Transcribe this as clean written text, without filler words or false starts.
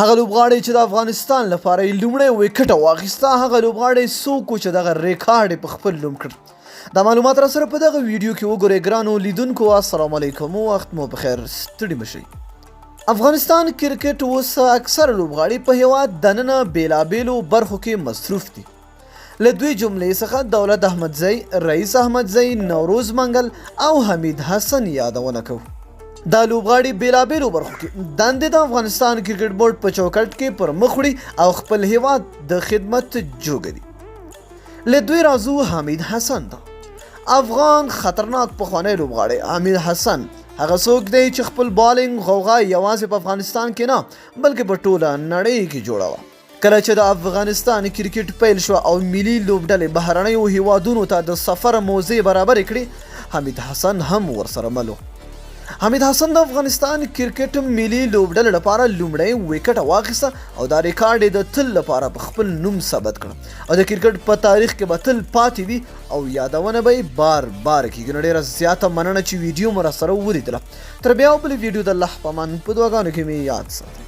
هغه لوبغاړی چې د افغانستان لپاره یې لومړی وکټ واخیسته هغه لوبغاړی څوک و چې دغه ریکارډ یې په خپل نوم کړ. دا معلومات را سره په دغه ویډیو کې وګورئ. ګرانو لیدونکو السلام علیکم، وخت مو بخیر، ستړي مه شئ. افغانستان کرکټ اوس اکثر لوبغاړي په هیواد دننه بیلابیلو برخو کې مصروف دي. له دوی جملې څخه دولت احمدزی، رئیس احمدزی، نوروز منګل او حمید حسن یادونه کوو. دا لوبغاړي بیلابیلو برخو کې دندې د افغانستان کرکټ بورډ په چوکاټ کې پر مخ وړي او خپل هیواد د خدمت جوګه دي. له دوی راځو حمید حسن ته. افغان خطرناک پخوانی لوبغاړی حمید حسن هغه څوک دی چې خپل بالینګ غوغا یوازې په افغانستان کې نه بلکې په ټوله نړۍ کې جوړاوه. کله چې د افغانستان کرکټ پیل شو او ملي لوبډلې بهرنیو هیوادونو ته د سفر موزې برابر کړي، حمید حسن هم ورسره مل و. حمید حسن د افغانستان کرکټ ملي لوبډلې لپاره لومړی وکټ واخیسته او دا ریکارډ یې د تل لپاره په خپل نوم ثبت کړ او د کرکټ په تاریخ کې به تل پاتې وي او یادونه به یې بار بار کېږي. نو ډېره زیاته مننه چې ویډیو مو راسره ولیدله. تر بیا بلې ویډیو د الله په امان په دعاګانو کې مې یاد ساتئ.